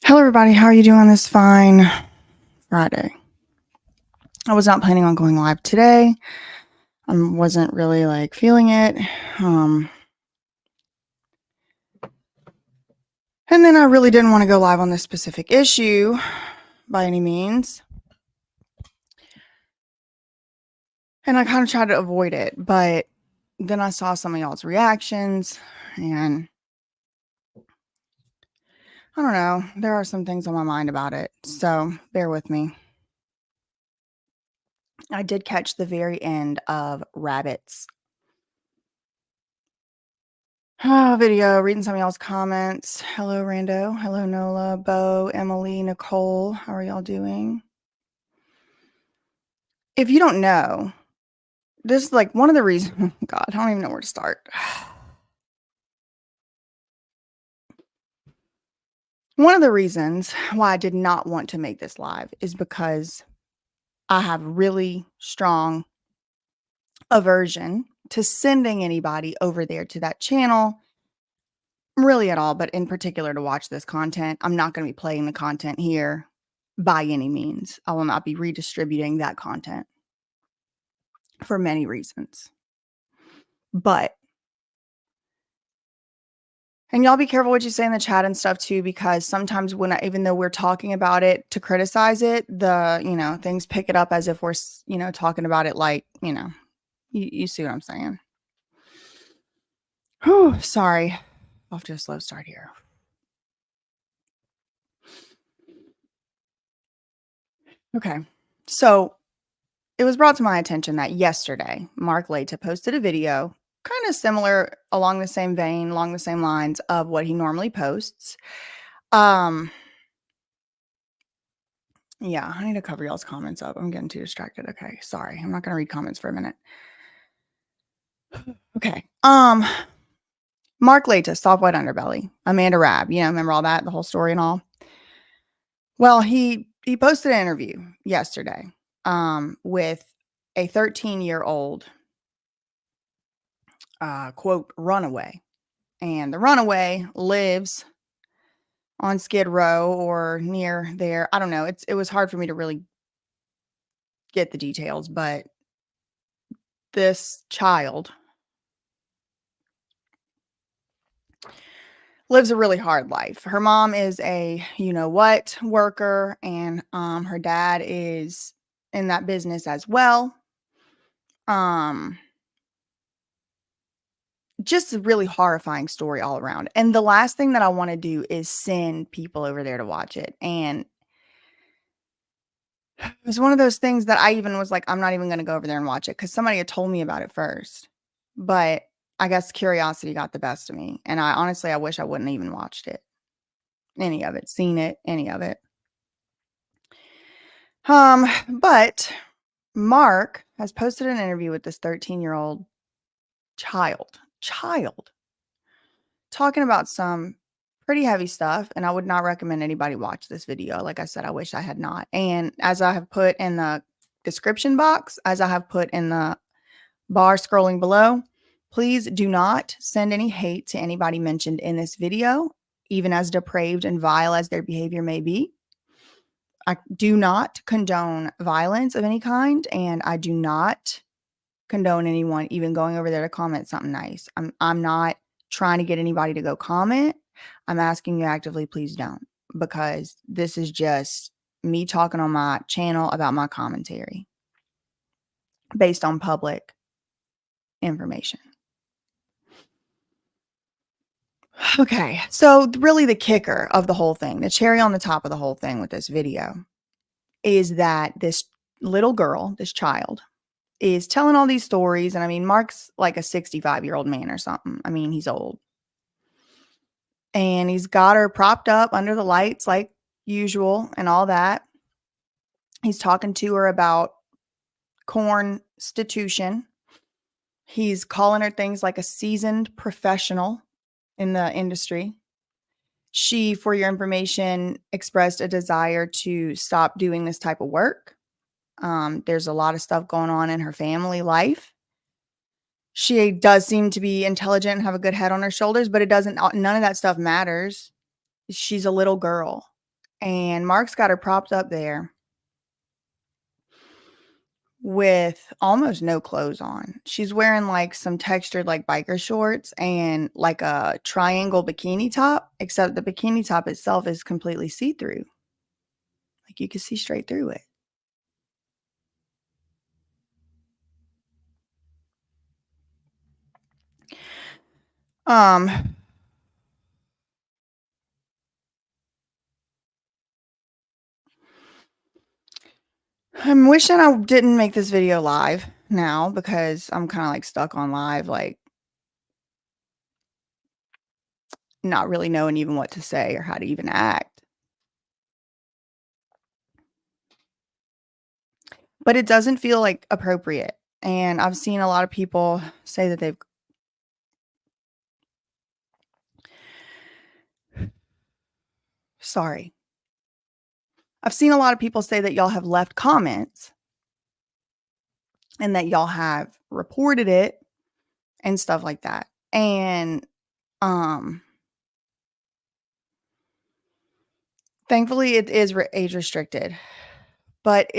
Hello, everybody. How are you doing this fine Friday? I was not planning on going live today. I wasn't really feeling it. Um, and then I really didn't want to go live on this specific issue by any means. And I kind of tried to avoid it, but then I saw some of y'all's reactions and I don't know. There are some things on my mind about it. So bear with me. I did catch the very end of Rabbits video, reading some of y'all's comments. Hello, Rando. Hello, Nola, Bo, Emily, Nicole. How are y'all doing? If you don't know, this is one of the reasons. God, I don't even know where to start. One of the reasons why I did not want to make this live is because I have really strong aversion to sending anybody over there to that channel, really at all, but in particular to watch this content. I'm not going to be playing the content here by any means. I will not be redistributing that content for many reasons. But and y'all be careful what you say in the chat and stuff too, because sometimes even though we're talking about it to criticize it, things pick it up as if we're, talking about it you see what I'm saying. Whew, sorry. Off to a slow start here. Okay. So it was brought to my attention that yesterday, Mark Laita posted a video kind of similar along the same vein, along the same lines of what he normally posts. Yeah, I need to cover y'all's comments up. I'm getting too distracted. Okay, sorry. I'm not going to read comments for a minute. Okay. Mark Laita, soft white underbelly. Amanda Rabb, remember all that, the whole story and all. Well, he posted an interview yesterday with a 13-year-old quote runaway. And the runaway lives on Skid Row or near there. I don't know. It was hard for me to really get the details, but this child lives a really hard life. Her mom is a you-know-what worker, and her dad is in that business as well. Just a really horrifying story all around. And the last thing that I want to do is send people over there to watch it. And it was one of those things that I even was like, I'm not even going to go over there and watch it because somebody had told me about it first. But I guess curiosity got the best of me. And I wish I wouldn't even watched it. Any of it, seen it, any of it. But Mark has posted an interview with this 13-year-old child talking about some pretty heavy stuff, and I would not recommend anybody watch this video. Like I said, I wish I had not. And as I have put in the description box, as I have put in the bar scrolling below, please do not send any hate to anybody mentioned in this video, even as depraved and vile as their behavior may be. I do not condone violence of any kind, and I do not condone anyone even going over there to comment something nice. I'm not trying to get anybody to go comment. I'm asking you actively, please don't, because this is just me talking on my channel about my commentary based on public information. Okay, so really the kicker of the whole thing, the cherry on the top of the whole thing with this video is that this little girl, this child, is telling all these stories. And I mean, Mark's like a 65-year-old man or something. I mean, he's old. And he's got her propped up under the lights like usual and all that. He's talking to her about cornstitution. He's calling her things like a seasoned professional in the industry. She, for your information, expressed a desire to stop doing this type of work. There's a lot of stuff going on in her family life. She does seem to be intelligent and have a good head on her shoulders, but none of that stuff matters. She's a little girl. and Mark's got her propped up there with almost no clothes on. She's wearing, like, some textured, like, biker shorts and, like, a triangle bikini top, except the bikini top itself is completely see-through. Like, you can see straight through it. Um, I'm wishing I didn't make this video live now because I'm kinda, like, stuck on live, like, not really knowing even what to say or how to even act. But it doesn't feel, like, appropriate, and I've seen a lot of people say that they've sorry. I've seen a lot of people say that y'all have left comments and that y'all have reported it and stuff like that, and, um, thankfully, it is age restricted, but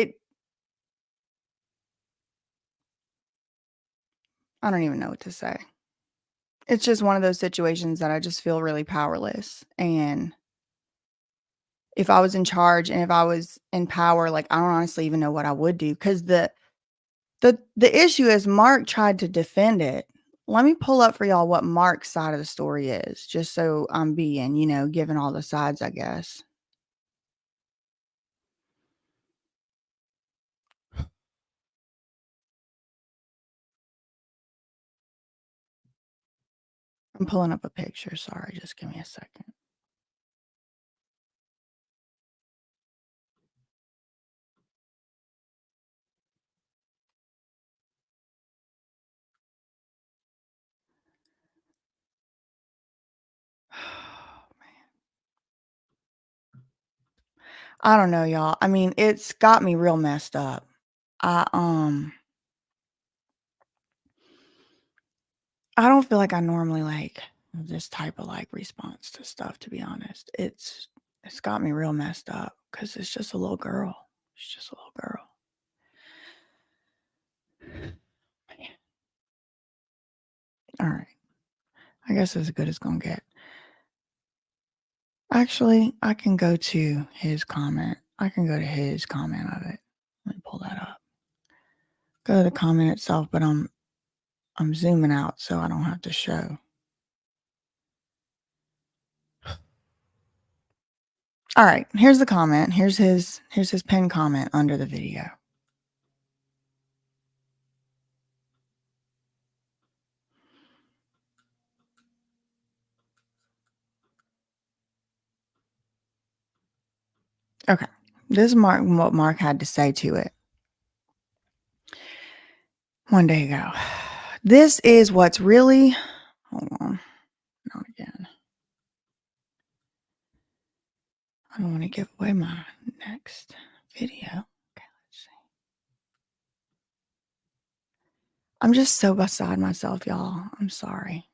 I don't even know what to say. It's just one of those situations that I just feel really powerless, and if I was in charge and if I was in power, like, I don't honestly even know what I would do because the issue is Mark tried to defend it. Let me pull up for y'all what Mark's side of the story is, just so I'm being, given all the sides, I guess. I'm pulling up a picture, sorry, just give me a second. I don't know, y'all. I mean, it's got me real messed up. I, um I don't feel like I normally, like, have this type of, like, response to stuff, to be honest. It's got me real messed up because it's just a little girl. It's just a little girl. Alright. I guess it's as good as gonna get. Actually, I can go to his comment. I can go to his comment of it. Let me pull that up. Go to the comment itself, but I'm zooming out so I don't have to show. Alright, here's the comment. Here's his pinned comment under the video. Okay. This is what Mark had to say to it one day ago. This is what's really hold on, not again. I don't want to give away my next video. Okay, let's see. I'm just so beside myself, y'all. I'm sorry.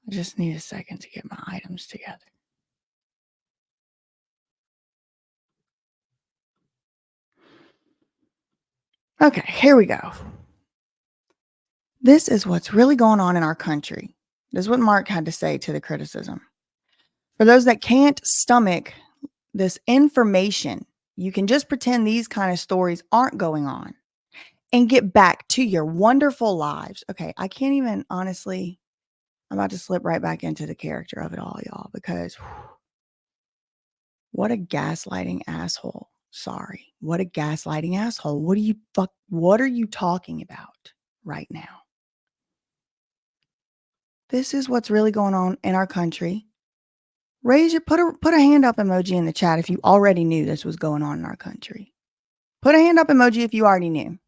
I just need a second to get my items together. Okay, here we go. This is what's really going on in our country. This is what Mark had to say to the criticism. For those that can't stomach this information, you can just pretend these kind of stories aren't going on and get back to your wonderful lives. Okay, I can't even honestly, I'm about to slip right back into the character of it all, y'all, because what a gaslighting asshole. Sorry. What a gaslighting asshole. What are you talking about right now? This is what's really going on in our country. Put a hand up emoji in the chat if you already knew this was going on in our country. Put a hand up emoji if you already knew.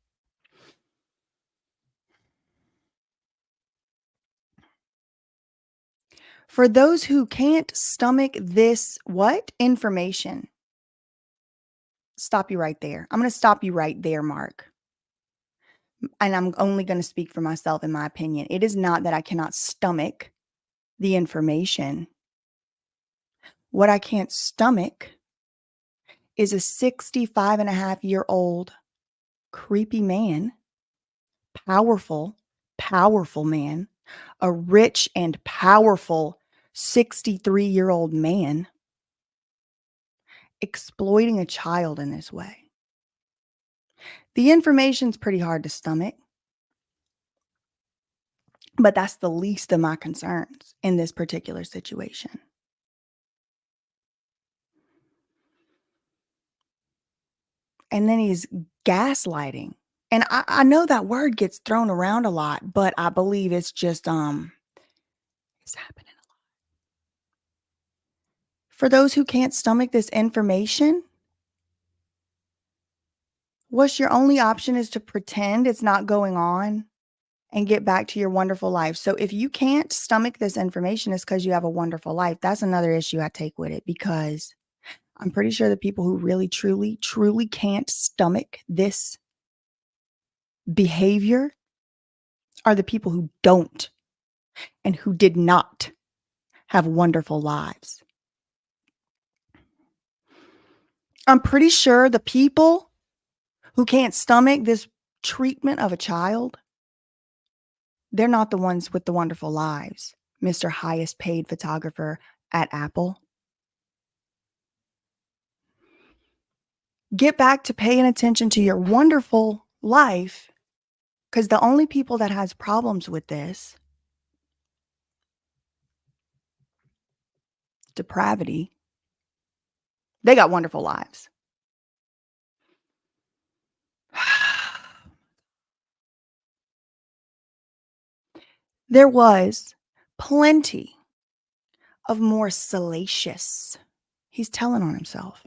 For those who can't stomach this information, stop you right there. I'm going to stop you right there, Mark. And I'm only going to speak for myself, in my opinion. It is not that I cannot stomach the information. What I can't stomach is a 65-and-a-half-year-old creepy man, powerful, powerful man, a rich and powerful 63-year-old man exploiting a child in this way. The information's pretty hard to stomach, but that's the least of my concerns in this particular situation. And then he's gaslighting. And I know that word gets thrown around a lot, but I believe it's just, it's happening a lot. For those who can't stomach this information, what's your only option is to pretend it's not going on and get back to your wonderful life. So if you can't stomach this information, it's because you have a wonderful life. That's another issue I take with it, because I'm pretty sure the people who really, truly, truly can't stomach this behavior are the people who don't and who did not have wonderful lives. I'm pretty sure the people who can't stomach this treatment of a child, they're not the ones with the wonderful lives, Mr. Highest paid photographer at Apple. Get back to paying attention to your wonderful life, because the only people that has problems with this depravity, they got wonderful lives. There was plenty of more salacious. He's telling on himself.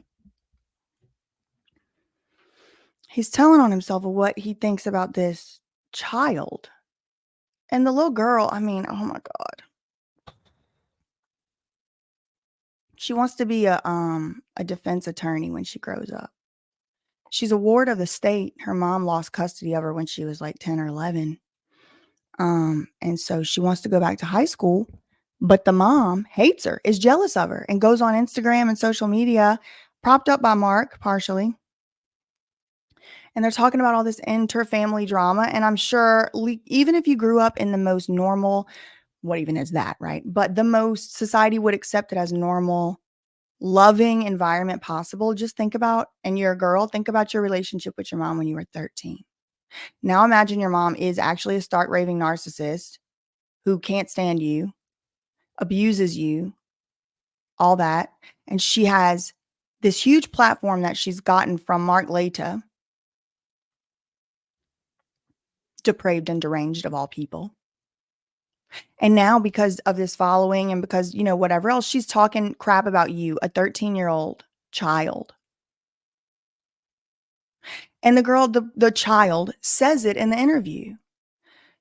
He's telling on himself of what he thinks about this child. And the little girl, I mean, oh my God. She wants to be a defense attorney when she grows up. She's a ward of the state. Her mom lost custody of her when she was like 10 or 11. And so she wants to go back to high school, but the mom hates her, is jealous of her, and goes on Instagram and social media, propped up by Mark partially. And they're talking about all this inter-family drama. And I'm sure even if you grew up in the most normal, what even is that, right? But the most society would accept it as normal, loving environment possible. Just think about, and you're a girl, think about your relationship with your mom when you were 13. Now imagine your mom is actually a stark raving narcissist who can't stand you, abuses you, all that. And she has this huge platform that she's gotten from Mark Laita, depraved and deranged of all people. And now, because of this following and because, whatever else, she's talking crap about you, a 13-year-old child. And the girl, the child, says it in the interview.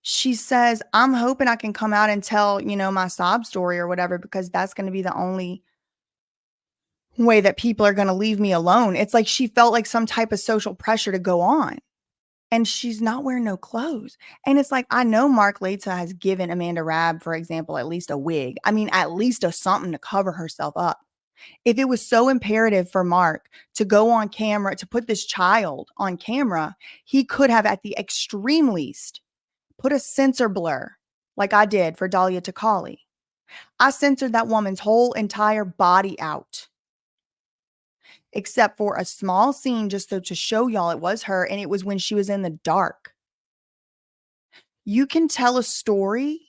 She says, I'm hoping I can come out and tell, my sob story or whatever, because that's going to be the only way that people are going to leave me alone. It's like she felt like some type of social pressure to go on. And she's not wearing no clothes. And it's like, I know Mark Laita has given Amanda Rabb, for example, at least a wig. I mean, at least a something to cover herself up. If it was so imperative for Mark to go on camera, to put this child on camera, he could have, at the extreme least, put a censor blur like I did for Dahlia Takali. I censored that woman's whole entire body out, except for a small scene just so to show y'all it was her, and it was when she was in the dark. You can tell a story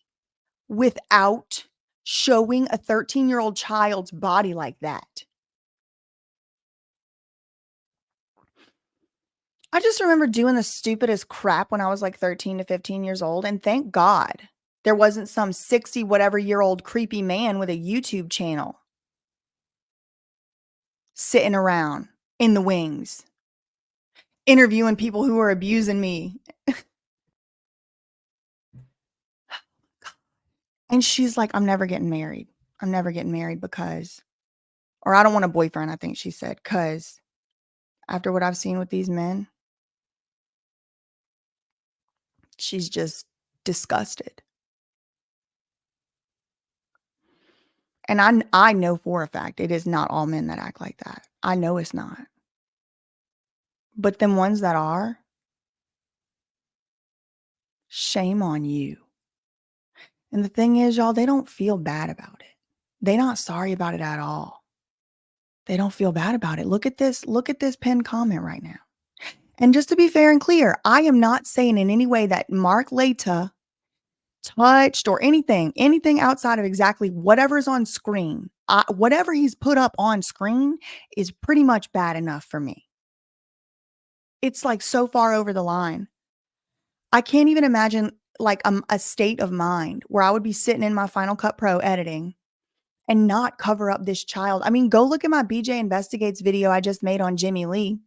without showing a 13-year-old child's body like that. I just remember doing the stupidest crap when I was like 13 to 15 years old, and thank God there wasn't some 60 whatever year old creepy man with a YouTube channel sitting around in the wings, interviewing people who are abusing me. And she's like, I'm never getting married. I'm never getting married because, or I don't want a boyfriend, I think she said, because after what I've seen with these men, she's just disgusted. And I know for a fact it is not all men that act like that. I know it's not. But them ones that are, shame on you. And the thing is, y'all, they don't feel bad about it. They not sorry about it at all. They don't feel bad about it. Look at this pinned comment right now. And just to be fair and clear, I am not saying in any way that Mark Laita touched or anything outside of exactly whatever's on screen. Whatever he's put up on screen is pretty much bad enough for me. It's like so far over the line. I can't even imagine like a state of mind where I would be sitting in my Final Cut Pro editing and not cover up this child. I mean, go look at my BJ Investigates video I just made on Jimmy Lee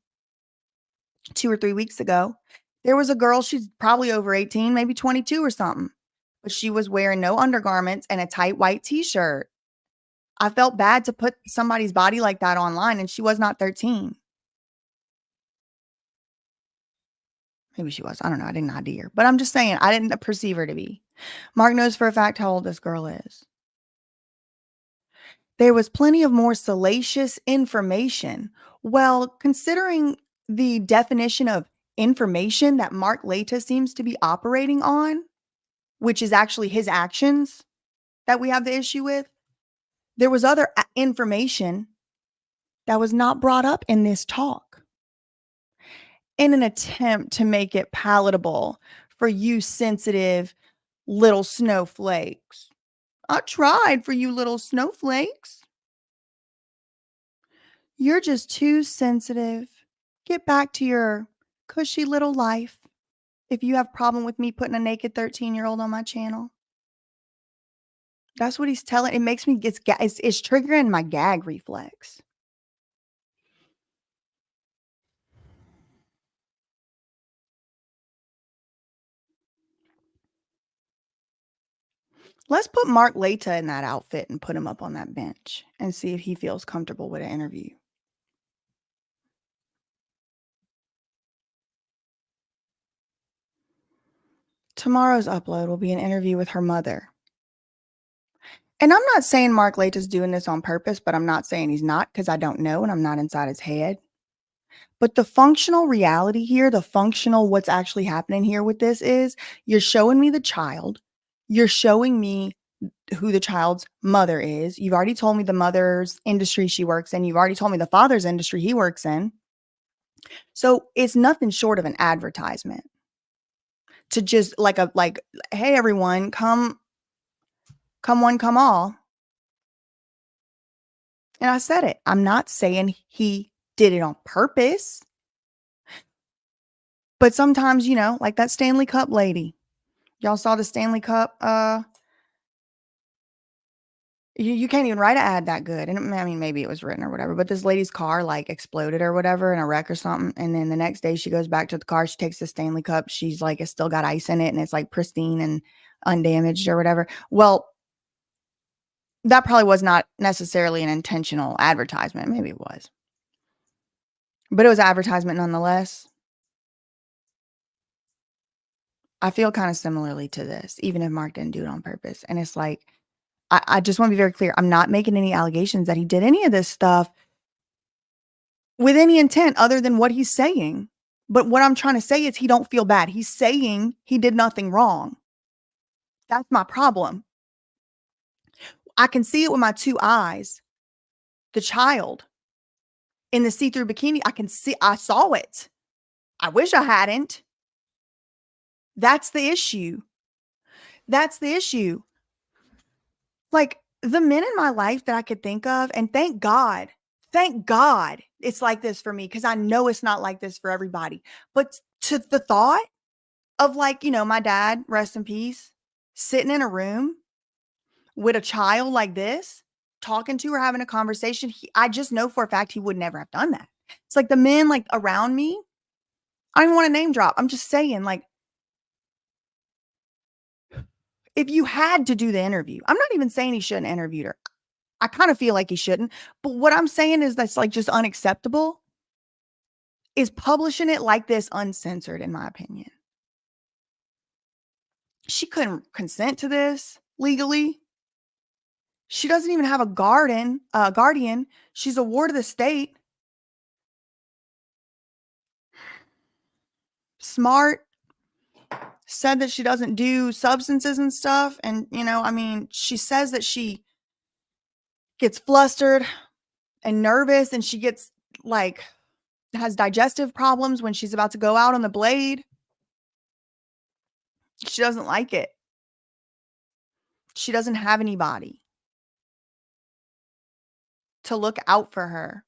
2 or 3 weeks ago. There was a girl, she's probably over 18, maybe 22 or something, but she was wearing no undergarments and a tight white t-shirt. I felt bad to put somebody's body like that online, and she was not 13. Maybe she was. I don't know. I didn't ID her. But I'm just saying, I didn't perceive her to be. Mark knows for a fact how old this girl is. There was plenty of more salacious information. Well, considering the definition of information that Mark Laita seems to be operating on, which is actually his actions that we have the issue with, there was other information that was not brought up in this talk in an attempt to make it palatable for you sensitive little snowflakes. I tried for you little snowflakes. You're just too sensitive. Get back to your cushy little life if you have problem with me putting a naked 13-year-old on my channel. That's what he's telling. It makes me, it's triggering my gag reflex. Let's put Mark Laita in that outfit and put him up on that bench and see if he feels comfortable with an interview. Tomorrow's upload will be an interview with her mother. And I'm not saying Mark Laita's doing this on purpose, but I'm not saying he's not because I don't know and I'm not inside his head. But the functional reality here, the functional what's actually happening here with this is you're showing me the child. You're showing me who the child's mother is. You've already told me the mother's industry she works in. You've already told me the father's industry he works in. So it's nothing short of an advertisement to just like hey everyone, come one, come all. And I said it. I'm not saying he did it on purpose. But sometimes, like that Stanley Cup lady. Y'all saw the Stanley Cup you can't even write an ad that good. And I mean, maybe it was written or whatever, but this lady's car like exploded or whatever in a wreck or something. And then the next day she goes back to the car. She takes the Stanley Cup. She's like, it's still got ice in it and it's like pristine and undamaged or whatever. Well, that probably was not necessarily an intentional advertisement. Maybe it was, but it was advertisement nonetheless. I feel kind of similarly to this, even if Mark didn't do it on purpose. And it's like, I just want to be very clear. I'm not making any allegations that he did any of this stuff with any intent other than what he's saying. But what I'm trying to say is he don't feel bad. He's saying he did nothing wrong. That's my problem. I can see it with my two eyes. The child in the see-through bikini, I saw it. I wish I hadn't. That's the issue. That's the issue. Like the men in my life that I could think of, and thank God it's like this for me because I know it's not like this for everybody. But to the thought of like, my dad, rest in peace, sitting in a room with a child like this, talking to her, having a conversation, I just know for a fact he would never have done that. It's like the men like around me, I don't even want to name drop. I'm just saying, like, if you had to do the interview, I'm not even saying he shouldn't have interviewed her. I kind of feel like he shouldn't. But what I'm saying is that's like just unacceptable is publishing it like this uncensored, in my opinion. She couldn't consent to this legally. She doesn't even have a guardian. She's a ward of the state. smart, said that she doesn't do substances and stuff. And, I mean, she says that she gets flustered and nervous and she gets like has digestive problems when she's about to go out on the blade. She doesn't like it. She doesn't have anybody to look out for her.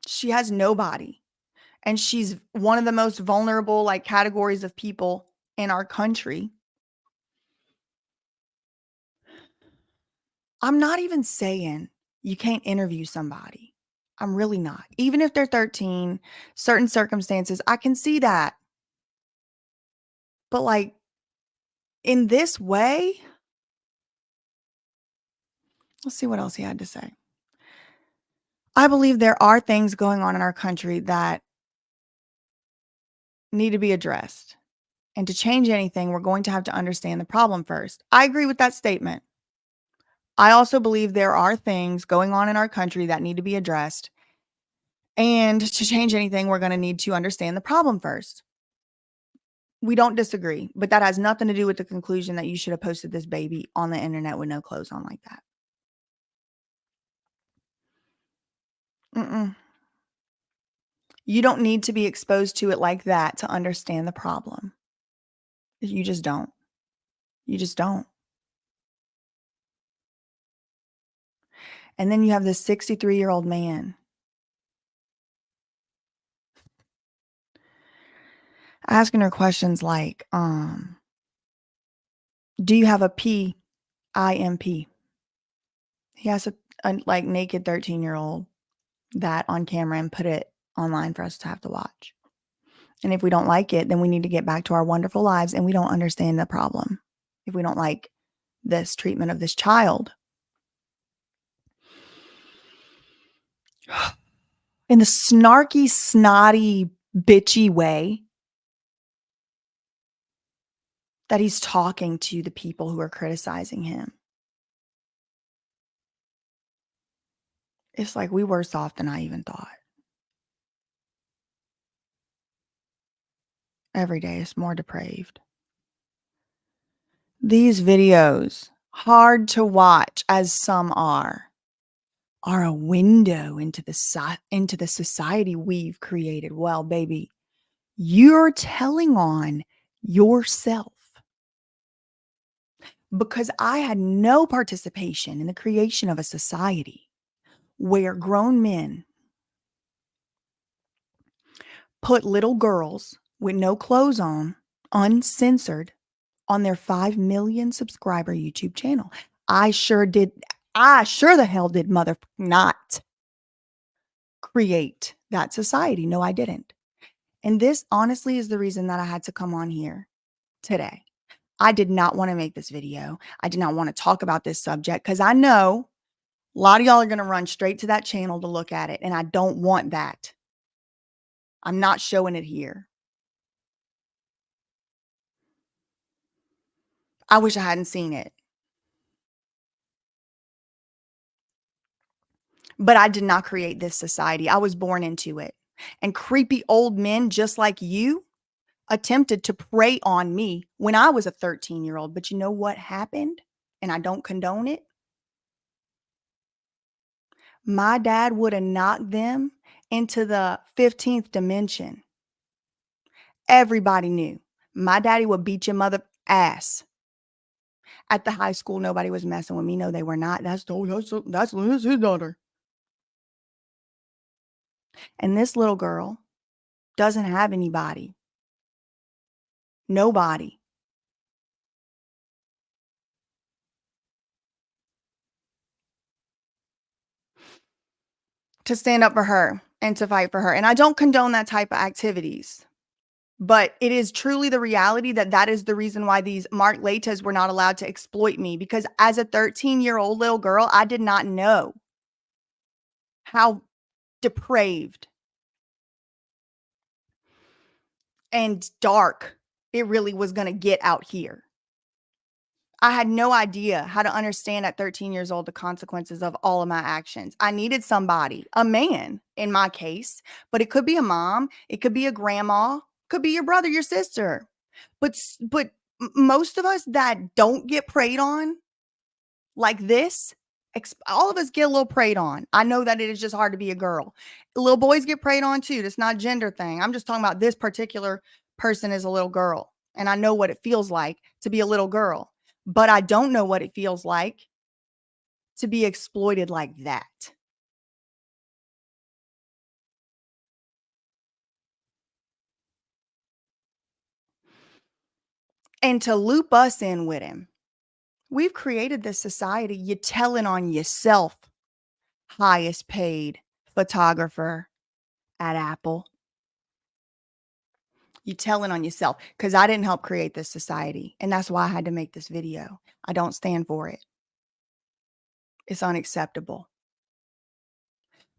She has nobody. And she's one of the most vulnerable like categories of people in our country. I'm not even saying you can't interview somebody. I'm really not. Even if they're 13, certain circumstances, I can see that. But like in this way, let's see what else he had to say. I believe there are things going on in our country that need to be addressed. And to change anything, we're going to have to understand the problem first. I agree with that statement. I also believe there are things going on in our country that need to be addressed. And to change anything, we're going to need to understand the problem first. We don't disagree, but that has nothing to do with the conclusion that you should have posted this baby on the internet with no clothes on like that. Mm-mm. You don't need to be exposed to it like that to understand the problem. You just don't. You just don't. And then you have this 63-year-old man asking her questions like, do you have a PIMP? He has a like naked 13-year-old that on camera and put it online for us to have to watch. And if we don't like it, then we need to get back to our wonderful lives and we don't understand the problem. If we don't like this treatment of this child. In the snarky, snotty, bitchy way that he's talking to the people who are criticizing him. It's like we worse off than I even thought. Every day is more depraved. These videos, hard to watch as some are a window into the society we've created. Well, baby, you're telling on yourself. Because I had no participation in the creation of a society where grown men put little girls with no clothes on, uncensored, on their 5 million subscriber YouTube channel. I sure the hell did mother not create that society. No, I didn't. And this honestly is the reason that I had to come on here today. I did not want to make this video. I did not want to talk about this subject because I know a lot of y'all are going to run straight to that channel to look at it. And I don't want that. I'm not showing it here. I wish I hadn't seen it. But I did not create this society. I was born into it. And creepy old men just like you attempted to prey on me when I was a 13-year-old. But you know what happened? And I don't condone it. My dad would have knocked them into the 15th dimension. Everybody knew. My daddy would beat your mother ass. At the high school, nobody was messing with me. No, they were not. That's his daughter. And this little girl doesn't have anybody. Nobody. To stand up for her and to fight for her. And I don't condone that type of activities. But it is truly the reality that is the reason why these Mark Laitas were not allowed to exploit me. Because as a 13-year-old little girl, I did not know how depraved and dark it really was going to get out here. I had no idea how to understand at 13 years old the consequences of all of my actions. I needed somebody, a man in my case, but it could be a mom, it could be a grandma, could be your brother, your sister. But most of us that don't get preyed on like this, all of us get a little preyed on. I know that it is just hard to be a girl. Little boys get preyed on too. That's not a gender thing. I'm just talking about this particular person is a little girl. And I know what it feels like to be a little girl, but I don't know what it feels like to be exploited like that. And to loop us in with him. We've created this society. You're telling on yourself, highest paid photographer at Apple. You telling on yourself because I didn't help create this society. And that's why I had to make this video. I don't stand for it. It's unacceptable.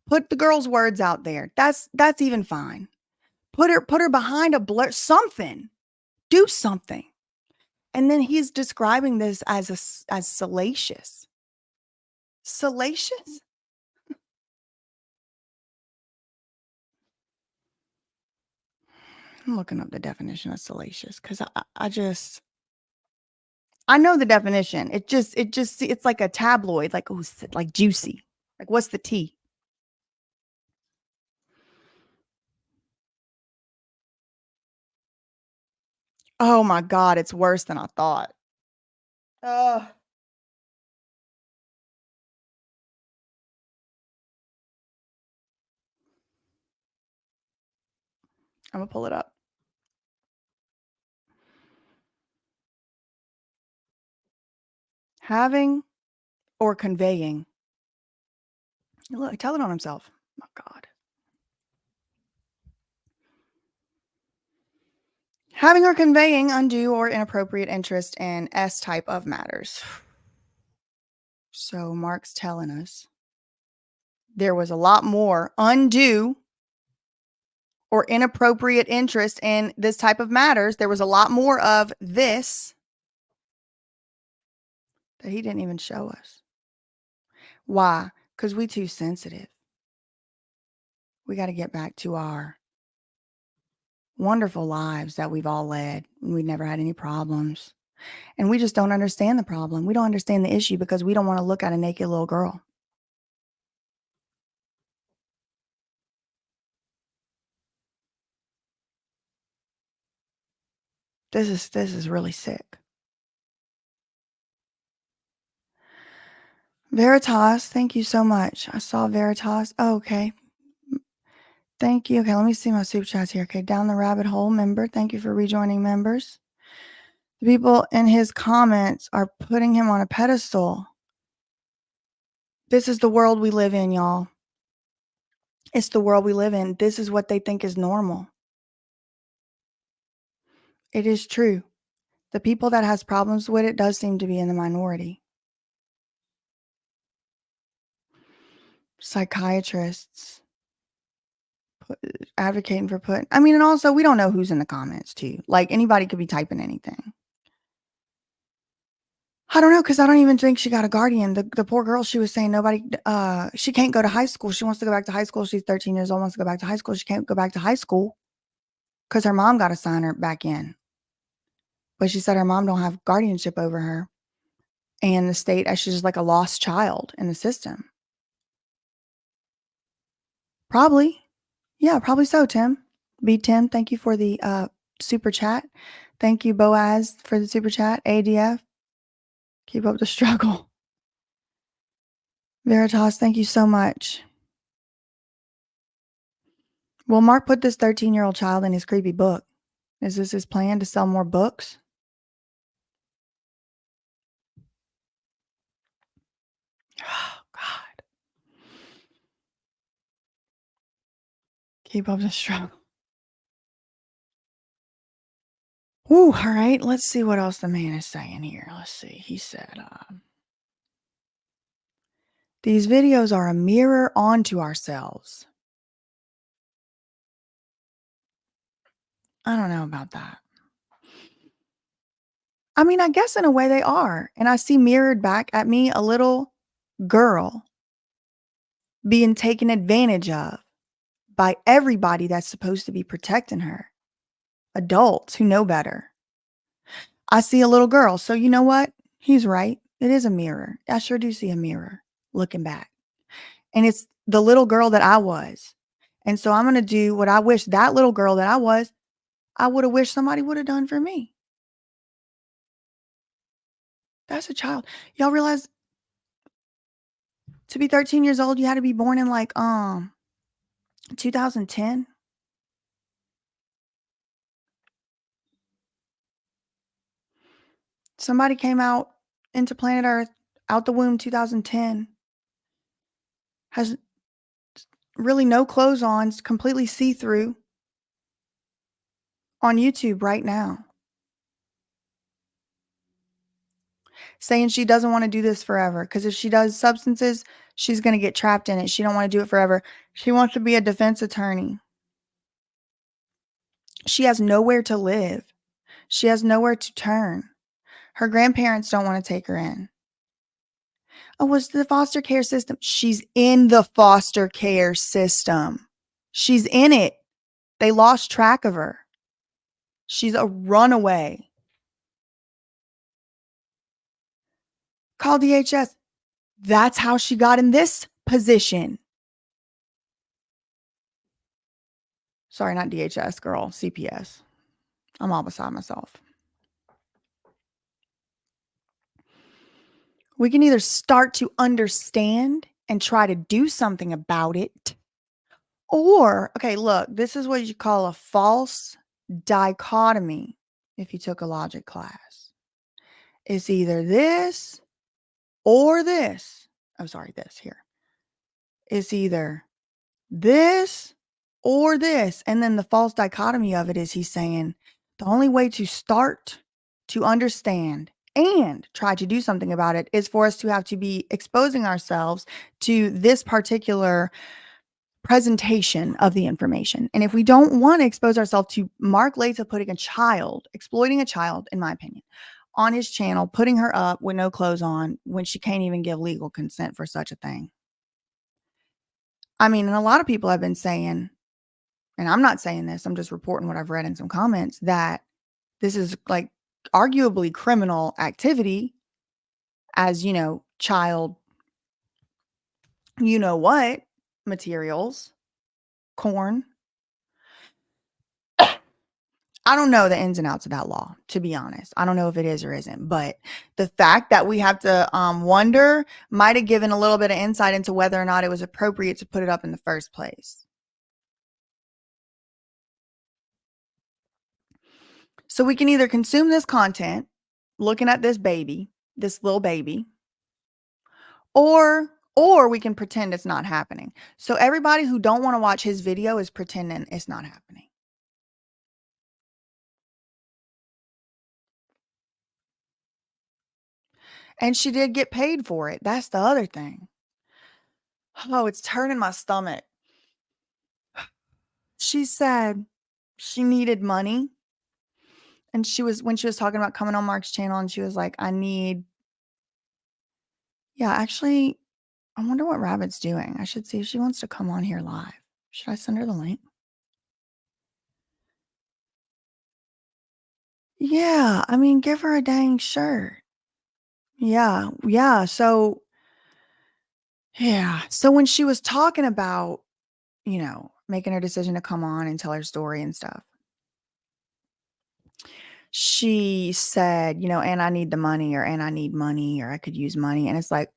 Put the girl's words out there. That's even fine. Put her behind a blur, something. Do something. And then he's describing this as salacious. Salacious? I'm looking up the definition of salacious because I know the definition. It's like a tabloid, like, oh, like juicy. Like, what's the tea? Oh my God, it's worse than I thought. Ugh. I'm gonna pull it up. Having or conveying. Look, tell it on himself. Oh God. Having or conveying undue or inappropriate interest in S type of matters. So Mark's telling us there was a lot more undue or inappropriate interest in this type of matters. There was a lot more of this that he didn't even show us. Why? Because we too sensitive. We got to get back to our wonderful lives that we've all led. We never had any problems. And we just don't understand the problem. We don't understand the issue because we don't want to look at a naked little girl. This is really sick. Veritas, thank you so much. I saw Veritas. Oh, okay. Thank you. Okay, let me see my super chats here. Okay, down the rabbit hole member. Thank you for rejoining members. The people in his comments are putting him on a pedestal. This is the world we live in, y'all. It's the world we live in. This is what they think is normal. It is true. The people that has problems with it does seem to be in the minority. Psychiatrists advocating for and also we don't know who's in the comments too. Like anybody could be typing anything. I don't know because I don't even think she got a guardian. The poor girl, she was saying she can't go to high school. She wants to go back to high school. She's 13 years old, wants to go back to high school. She can't go back to high school because her mom got to sign her back in. But she said her mom don't have guardianship over her. And the state, she's just like a lost child in the system. Probably. Yeah, probably so, Tim. Tim, thank you for the super chat. Thank you, Boaz, for the super chat. ADF, keep up the struggle. Veritas, thank you so much. Well, Mark put this 13-year-old child in his creepy book. Is this his plan to sell more books? Oh, God. Keep up the struggle. Woo, all right. Let's see what else the man is saying here. Let's see. He said, these videos are a mirror onto ourselves. I don't know about that. I mean, I guess in a way they are, and I see mirrored back at me a little girl being taken advantage of by everybody that's supposed to be protecting her, adults who know better. I see a little girl, so you know what? He's right. It is a mirror. I sure do see a mirror looking back. And it's the little girl that I was. And so I'm going to do what I wish that little girl that I was, I would have wished somebody would have done for me. That's a child. Y'all realize to be 13 years old, you had to be born in like 2010. Somebody came out into planet Earth out the womb 2010. Has really no clothes on, it's completely see-through on YouTube right now. Saying she doesn't want to do this forever because if she does substances, she's going to get trapped in it. She don't want to do it forever. She wants to be a defense attorney. She has nowhere to live. She has nowhere to turn. Her grandparents don't want to take her in. Oh, what's the foster care system? She's in the foster care system. She's in it. They lost track of her. She's a runaway. Call DHS. That's how she got in this position. Sorry, not DHS, girl. CPS. I'm all beside myself. We can either start to understand and try to do something about it, or, okay, look, this is what you call a false dichotomy if you took a logic class. It's either this or this. Oh, sorry, this here. It's either this or this. And then the false dichotomy of it is he's saying the only way to start to understand and try to do something about it is for us to have to be exposing ourselves to this particular presentation of the information. And if we don't want to expose ourselves to Mark Laita putting a child, exploiting a child, in my opinion, on his channel, putting her up with no clothes on when she can't even give legal consent for such a thing. I mean, and a lot of people have been saying, and I'm not saying this, I'm just reporting what I've read in some comments, that this is like arguably criminal activity as, child, what materials, corn. I don't know the ins and outs of that law, to be honest. I don't know if it is or isn't, but the fact that we have to wonder might have given a little bit of insight into whether or not it was appropriate to put it up in the first place. So we can either consume this content, looking at this baby, this little baby, or we can pretend it's not happening. So everybody who don't want to watch his video is pretending it's not happening. And she did get paid for it. That's the other thing. Oh, it's turning my stomach. She said she needed money. And when she was talking about coming on Mark's channel, and she was like, yeah, actually, I wonder what Rabbit's doing. I should see if she wants to come on here live. Should I send her the link? Yeah, I mean, give her a dang shirt. Yeah, yeah. So, yeah. So when she was talking about, making her decision to come on and tell her story and stuff, she said, and I need the money, and I need money, or I could use money. And it's like,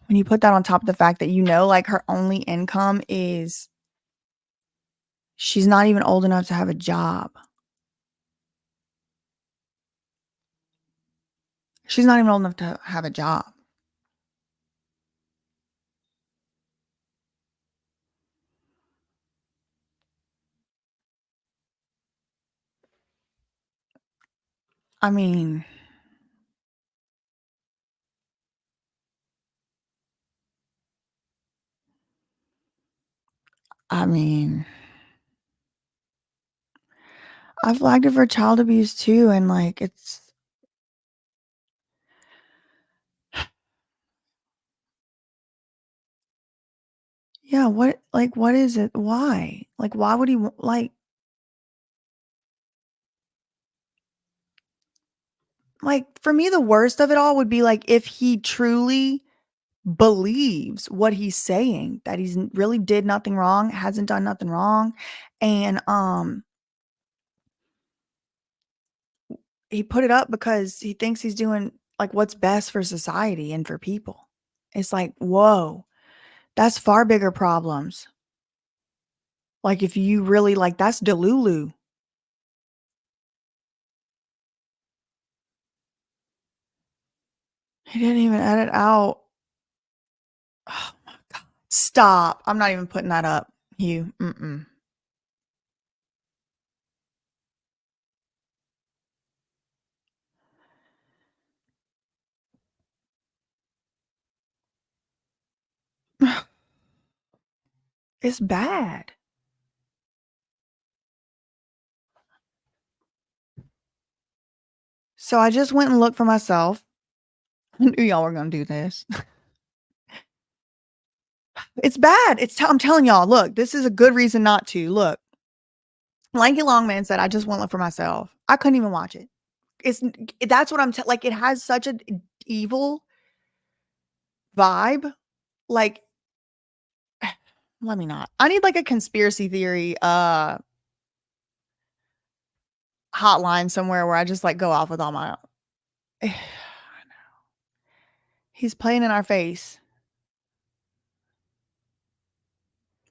when you put that on top of the fact that, like her only income is she's not even old enough to have a job. She's not even old enough to have a job. I mean, I mean, I flagged her for child abuse too, and like Yeah, what is it? Why? Like, why would he w for me, the worst of it all would be, like, if he truly believes what he's saying, that he's really did nothing wrong, hasn't done nothing wrong, and, he put it up because he thinks he's doing, like, what's best for society and for people. It's like, "Whoa, that's far bigger problems." Like, if you really that's delulu. He didn't even edit out. Oh my god. Stop. I'm not even putting that up, you. Mm-mm. It's bad. So I just went and looked for myself. I knew y'all were gonna do this. It's bad. I'm telling y'all, look, this is a good reason not to. Look, Lanky Longman said, "I just want to look for myself." I couldn't even watch it. That's what like, it has such an evil vibe. Like, let me not. I need, like, a conspiracy theory, hotline somewhere where I just, like, go off with all my He's playing in our face.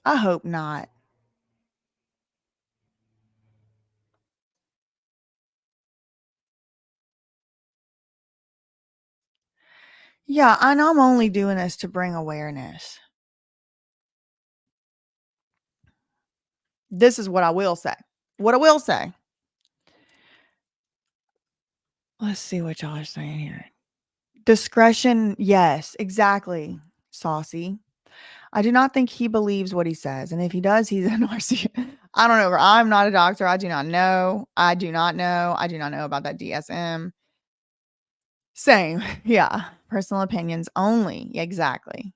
I hope not. Yeah, and I'm only doing this to bring awareness. This is what I will say. What I will say. Let's see what y'all are saying here. Discretion, yes, exactly, saucy. I do not think he believes what he says, and if he does, he's a narcissist. I don't know. I'm not a doctor. I do not know. I do not know. I do not know about that DSM. Same. Yeah. Personal opinions only. Exactly.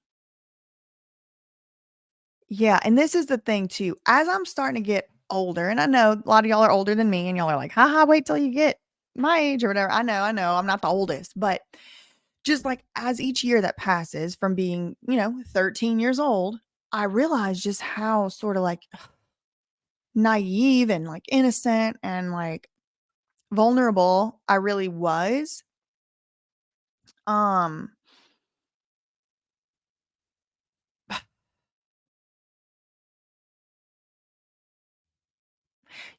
Yeah, and this is the thing too. As I'm starting to get older, and I know a lot of y'all are older than me, and y'all are like, haha, wait till you get my age or whatever. I know, I'm not the oldest, but just like as each year that passes from being, 13 years old, I realize just how sort of like naive and like innocent and like vulnerable I really was. Um,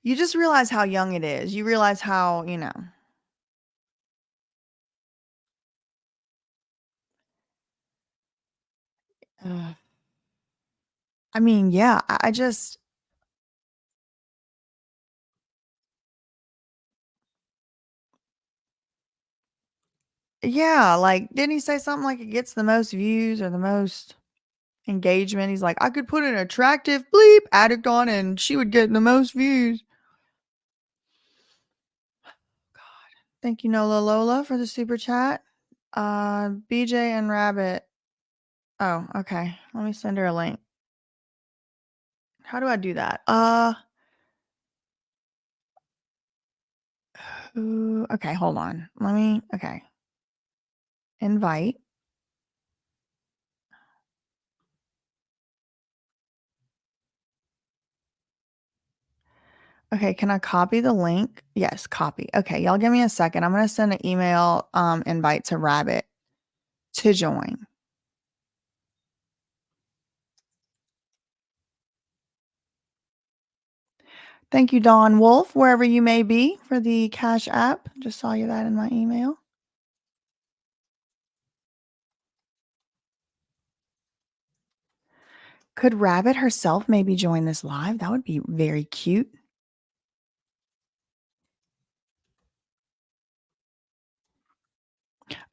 you just realize how young it is. You realize how, Ugh. I mean, yeah, I just yeah, like, didn't he say something like it gets the most views or the most engagement? He's like, "I could put an attractive bleep addict on and she would get the most views." Thank you, Nola Lola, for the super chat. BJ and Rabbit. Oh, okay. Let me send her a link. How do I do that? Okay, hold on. Okay. Invite. Okay, can I copy the link? Yes, copy. Okay, y'all give me a second. I'm gonna send an email invite to Rabbit to join. Thank you, Dawn Wolf, wherever you may be, for the Cash App. Just saw you that in my email. Could Rabbit herself maybe join this live? That would be very cute.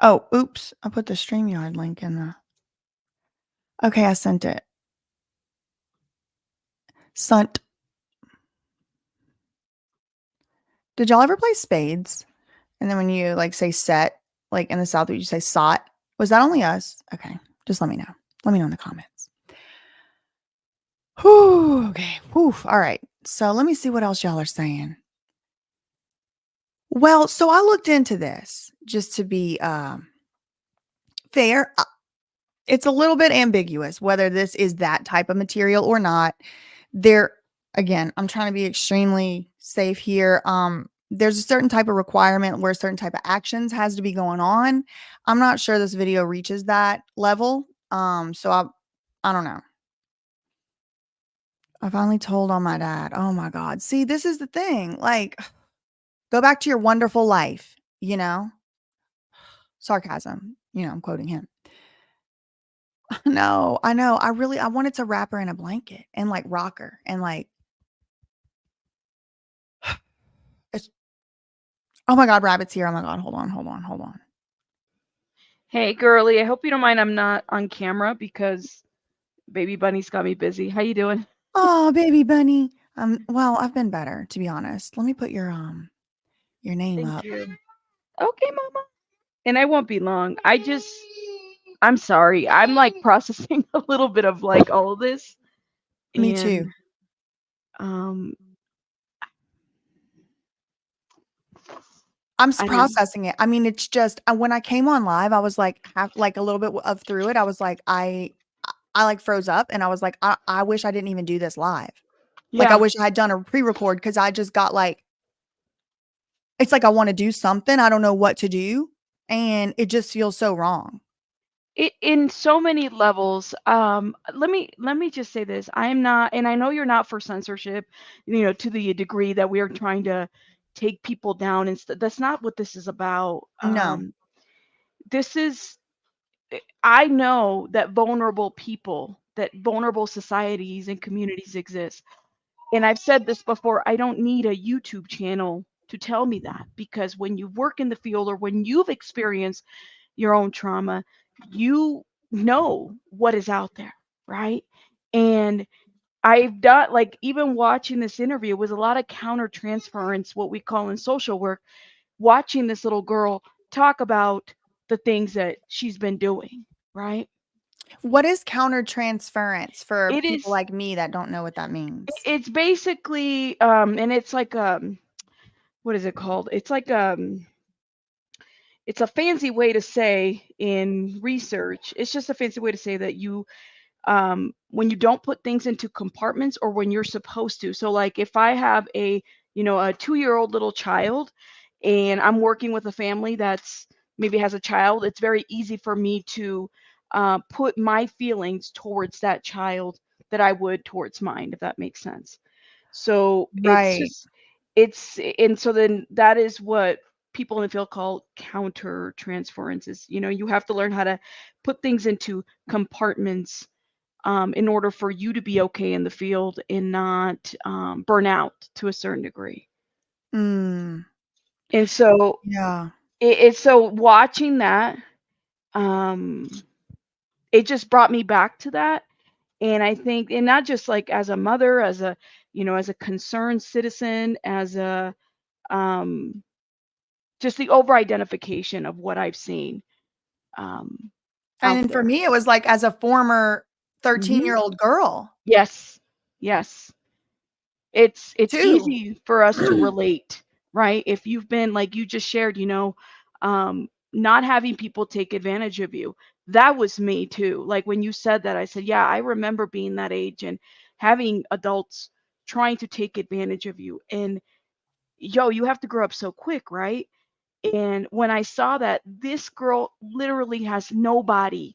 Oh, oops. I put the StreamYard link in the. Okay, I sent it. Sunt. Did y'all ever play spades? And then when you like say set, like in the South, would you say sot? Was that only us? Okay, just let me know. Let me know in the comments. Whew, okay. Whew. All right. So let me see what else y'all are saying. Well, so I looked into this just to be fair. It's a little bit ambiguous whether this is that type of material or not. There again, I'm trying to be extremely safe here. There's a certain type of requirement where a certain type of actions has to be going on. I'm not sure this video reaches that level. So I don't know. I finally told on my dad. Oh my God. See, this is the thing. Like, go back to your wonderful life, you know? Sarcasm. I'm quoting him. No, I know. I wanted to wrap her in a blanket and like rock her and like it's oh my God, rabbit's here. Oh my God, hold on, hold on, hold on. Hey, girly, I hope you don't mind I'm not on camera because baby bunny's got me busy. How you doing? Oh, baby bunny. Well, I've been better, to be honest. Let me put your name Thank up. you. Okay, mama. And I won't be long. I'm sorry. I'm like processing a little bit of like all of this Me and too. um I don't Processing it. I mean, it's just when I came on live, I was like like a little bit of through it. I was like, I like froze up and I was like, I wish I didn't even do this live. Like I yeah. wish I had done a pre-record because I just got like it's like I want to do something. I don't know what to do. And it just feels so wrong. It in so many levels. Let me just say this. I'm not, and I know you're not for censorship, to the degree that we are trying to take people down and that's not what this is about. No. This is I know that vulnerable people, that vulnerable societies and communities exist. And I've said this before, I don't need a YouTube channel to tell me that because when you work in the field or when you've experienced your own trauma, you know what is out there, right? And I've done like even watching this interview was a lot of counter transference, what we call in social work, watching this little girl talk about the things that she's been doing, right? What is countertransference for It people is like me that don't know what that means? it's basically and it's like what is it called? It's a fancy way to say in research. It's just a fancy way to say that you when you don't put things into compartments or when you're supposed to. So like if I have a 2-year-old little child and I'm working with a family that's maybe has a child, it's very easy for me to put my feelings towards that child that I would towards mine, if that makes sense. So Right. it's and so then that is what people in the field call counter transferences. You have to learn how to put things into compartments in order for you to be okay in the field and not burn out to a certain degree. Mm, And so yeah. it's so watching that, um, it just brought me back to that. And I think, and not just like as a mother, as a concerned citizen, as a um, just the over identification of what I've seen um, And out then for there. me, it was like as a former Hmm. 13-year-old girl Yes, yes. It's too. easy for us to relate, right? If you've been like you just shared, not having people take advantage of you. That was me too. Like when you said that, I said, yeah, I remember being that age and having adults trying to take advantage of you. And yo, you have to grow up so quick, right? And when I saw that this girl literally has nobody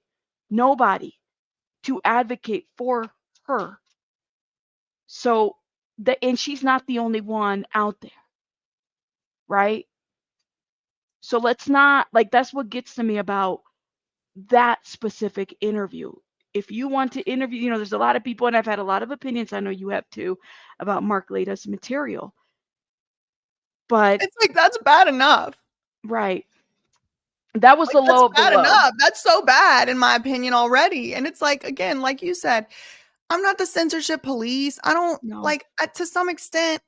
to advocate for her. So and she's not the only one out there, right? So let's not like that's what gets to me about that specific interview. If you want to interview, there's a lot of people, and I've had a lot of opinions. I know you have too about Mark Laita's material, but It's like that's bad enough. right, that was Like the that's low of the bad low. enough. That's so bad in my opinion already. And it's like again, like you said, I'm not the censorship police. I don't No, like to some extent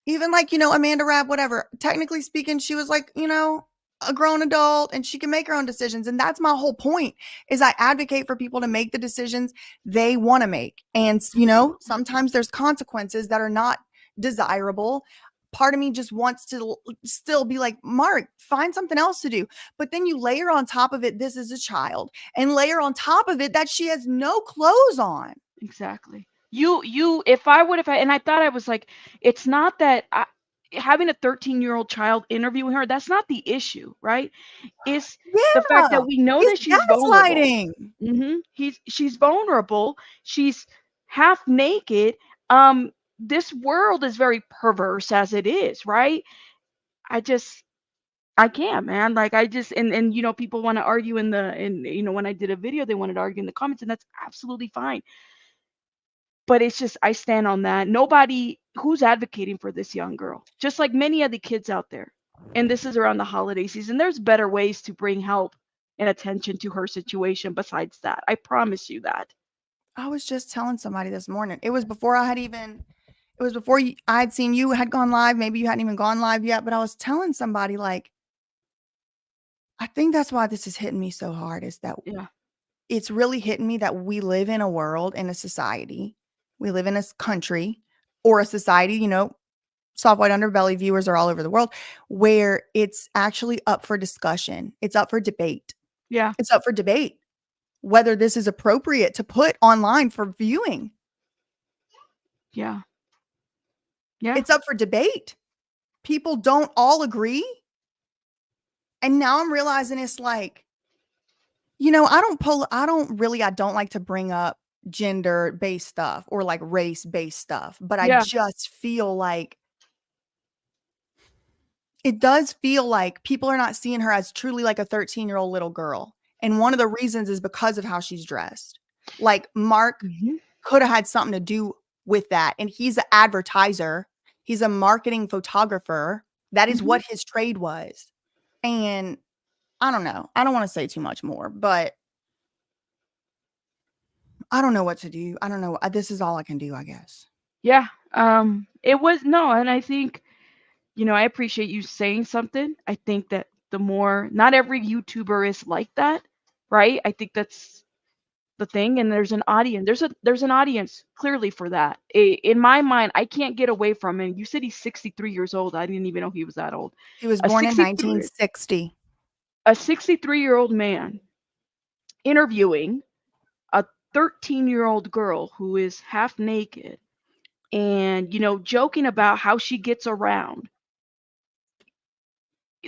even like, Amanda Rabb, whatever. Technically speaking, she was like, a grown adult and she can make her own decisions. And that's my whole point is I advocate for people to make the decisions they want to make. And, sometimes there's consequences that are not desirable. Part of me just wants to still be like, Mark, find something else to do. But then you layer on top of it, this is a child, and layer on top of it that she has no clothes on. Exactly. If I would have, and I thought I was like, it's not that having a 13-year-old child interviewing her, that's not the issue, right? Is the fact Yeah, that we know he's that she's vulnerable. gaslighting. She's vulnerable. She's half naked. This world is very perverse as it is, right? I just I can't, man. Like I just and people want to argue when I did a video, they wanted to argue in the comments, and that's absolutely fine. But it's just I stand on that. Nobody who's advocating for this young girl, just like many of the kids out there. And this is around the holiday season. There's better ways to bring help and attention to her situation besides that. I promise you that. I was just telling somebody this morning. It was before I had seen you had gone live. Maybe you hadn't even gone live yet, but I was telling somebody like, I think that's why this is hitting me so hard is that Yeah. it's really hitting me that we live in a world, in a society. We live in a country or a society, soft white underbelly viewers are all over the world, where it's actually up for discussion. It's up for debate. Yeah. It's up for debate whether this is appropriate to put online for viewing. Yeah. Yeah. It's up for debate. People don't all agree. And now I'm realizing it's like, I don't like to bring up gender based stuff or like race based stuff, but I Yeah. just feel like it does feel like people are not seeing her as truly like a 13-year-old little girl. And one of the reasons is because of how she's dressed. Like Mark Mhm. could have had something to do with that. And he's an advertiser. He's a marketing photographer. That is Mhm. what his trade was. And I don't know. I don't want to say too much more, but I don't know what to do. I don't know. This is all I can do, I guess. Yeah. It was no, and I think I appreciate you saying something. I think that the more not every YouTuber is like that, right? I think that's the thing, and there's an audience. There's an audience clearly for that. In my mind, I can't get away from it. You said he's 63 years old. I didn't even know he was that old. He was A born in 63 1960. a 63-year-old man interviewing a 13-year-old girl who is half naked and joking about how she gets around.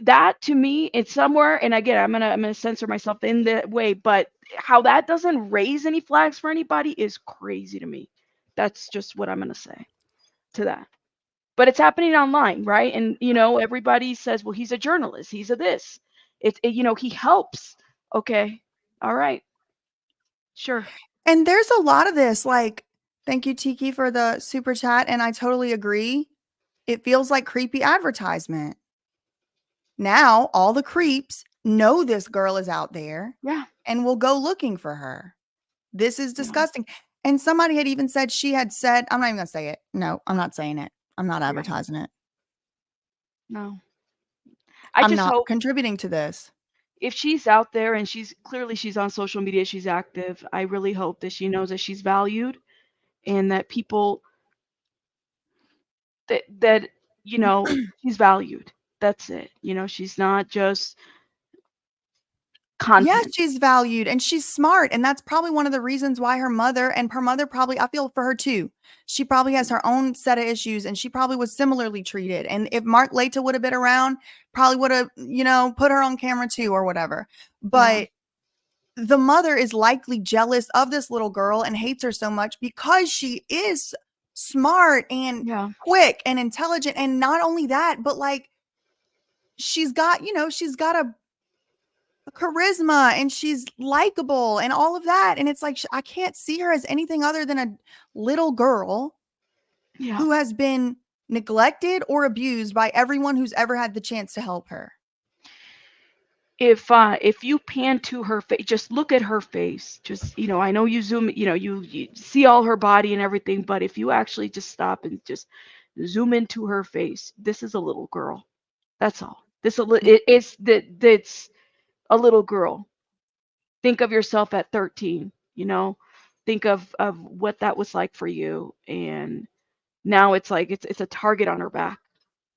That to me, it's somewhere, and again, I'm gonna censor myself in that way, but how that doesn't raise any flags for anybody is crazy to me. That's just what I'm gonna say to that. But it's happening online, right? And everybody says, well, he's a journalist, he's a this. He helps. Okay, all right, sure. And there's a lot of this, like, thank you, Tiki, for the super chat. And I totally agree. It feels like creepy advertisement. Now, all the creeps know this girl is out there Yeah, and will go looking for her. This is yeah, disgusting. And somebody had even said, I'm not even going to say it. No, I'm not saying it. I'm not yeah. advertising it. No, I I'm just not hope contributing to this. if she's out there and she's on social media, she's active. I really hope that she knows that she's valued and that people that she's valued. That's it. She's not just Yeah, content. she's valued and she's smart. And that's probably one of the reasons why her mother probably, I feel for her too. She probably has her own set of issues and she probably was similarly treated. And if Mark Laita would have been around, probably would have, put her on camera too or whatever. Yeah, But the mother is likely jealous of this little girl and hates her so much because she is smart and yeah, quick and intelligent. And not only that, but like she's got a charisma and she's likable and all of that. And it's like, I can't see her as anything other than a little girl yeah. who has been neglected or abused by everyone who's ever had the chance to help her. If you pan to her face, just look at her face. Just I know you zoom, you see all her body and everything, but if you actually just stop and just zoom into her face, this is a little girl. That's all. It's that's a little girl. Think of yourself at 13, you know? Think of what that was like for you, and now it's like it's a target on her back,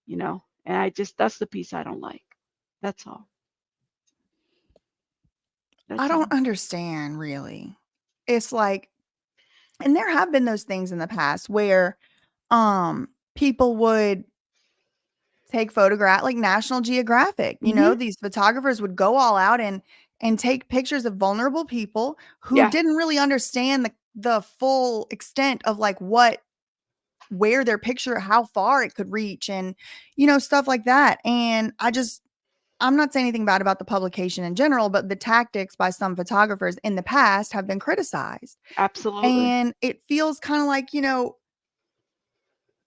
you know? And I just that's the piece I don't like. That's all. I That's all. don't understand really. It's like, and there have been those things in the past where people would take photograph like National Geographic, Mhm. these photographers would go all out and take pictures of vulnerable people who Yeah, didn't really understand the full extent of like where their picture, how far it could reach, and stuff like that. And I'm not saying anything bad about the publication in general, but the tactics by some photographers in the past have been criticized. absolutely. And it feels kind of like,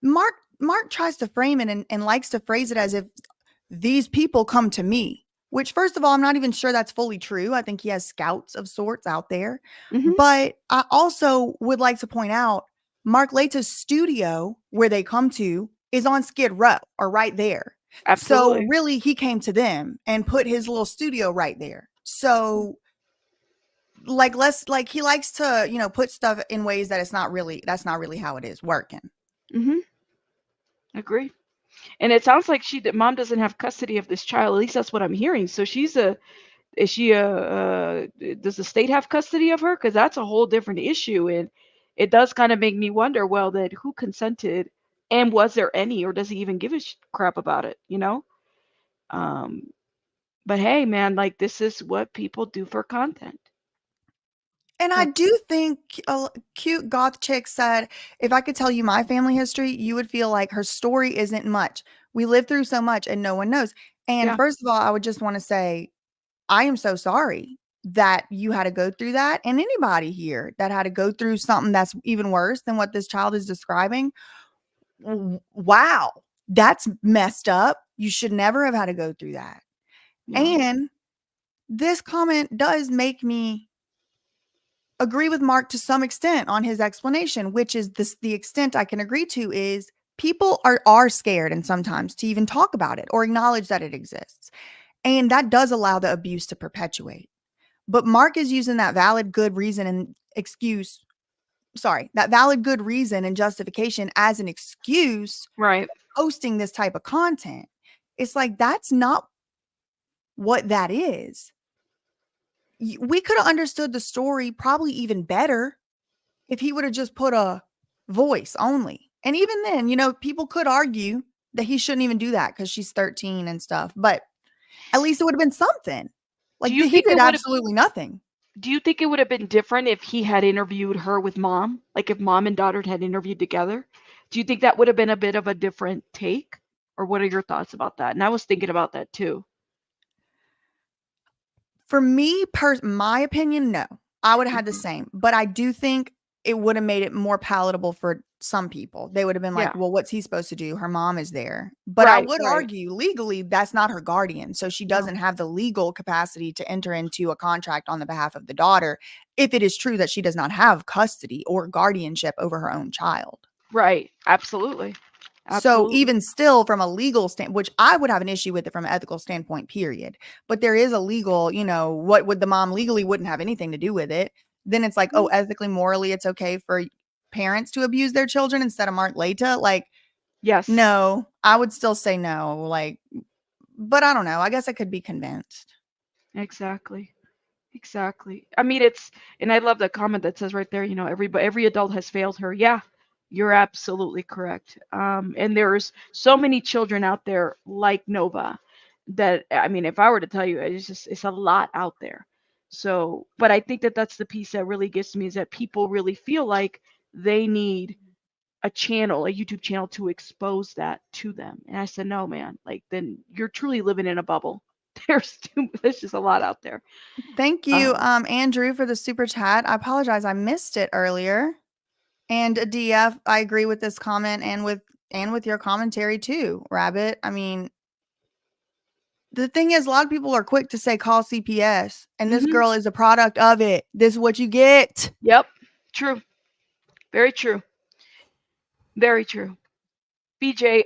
Mark tries to frame it and likes to phrase it as if these people come to me, which, first of all, I'm not even sure that's fully true. I think he has scouts of sorts out there. Mhm. But I also would like to point out Mark Laita's studio, where they come to, is on Skid Row or right there. So Absolutely. really, he came to them and put his little studio right there. So like, let's like, he likes to put stuff in ways that that's not really how it is working. Mhm. Agree. And it sounds like she that mom doesn't have custody of this child. At least that's what I'm hearing. So she's a is she a does the state have custody of her? Because that's a whole different issue, and it does kind of make me wonder. Well, then who consented, and was there any, or does he even give a crap about it? You know. Um, but hey, man, like this is what people do for content. And I That's do think a cute goth chick said, if I could tell you my family history, you would feel like her story isn't much. We live through so much and no one knows. And yeah, first of all, I would just want to say, I am so sorry that you had to go through that. And anybody here that had to go through something that's even worse than what this child is describing. Wow, that's messed up. You should never have had to go through that. no, And this comment does make me agree with Mark to some extent on his explanation, which is the extent I can agree to is people are scared and sometimes to even talk about it or acknowledge that it exists. And that does allow the abuse to perpetuate. But Mark is using that valid good reason and excuse, sorry, that valid good reason and justification as an excuse right. posting this type of content. It's like that's not what that is. We could have understood the story probably even better if he would have just put a voice only. And even then, people could argue that he shouldn't even do that because she's 13 and stuff, but at least it would have been something. Do Like, you he think did it would have? absolutely nothing. Do you think it would have been different if he had interviewed her with mom? Like if mom and daughter had interviewed together? Do you think that would have been a bit of a different take? Or what are your thoughts about that? And I was thinking about that too. For me, my opinion, no. I would have had the same, but I do think it would have made it more palatable for some people. They would have been like, Yeah. "Well, what's he supposed to do? Her mom is there." But I Right, would right. argue legally that's not her guardian, so she No. doesn't have the legal capacity to enter into a contract on the behalf of the daughter if it is true that she does not have custody or guardianship over her own child. Right. Absolutely. So Absolutely. even still from a legal stand, which I would have an issue with it from an ethical standpoint, period. But there is a legal, what would the mom legally wouldn't have anything to do with it. Then it's like, oh, Mhm. ethically, morally, it's okay for parents to abuse their children instead of Mark Laita. Like, Yes. no, I would still say no. Like, but I don't know. I guess I could be convinced. Exactly. Exactly. I mean, it's, and I love that comment that says right there, every adult has failed her. Yeah, you're absolutely correct. And there's so many children out there like Nova that, I mean, if I were to tell you, it's a lot out there. So, but I think that that's the piece that really gets me is that people really feel like they need a channel, a YouTube channel to expose that to them. And I said, no, man, like then you're truly living in a bubble. There's just a lot out there. Thank you, Um, Andrew, for the super chat. I apologize. I missed it earlier. And DF, I agree with this comment and with your commentary too, Rabbit. I mean, the thing is, a lot of people are quick to say call CPS, and this mhm. girl is a product of it. This is what you get. Yep. True. Very true. Very true. BJ,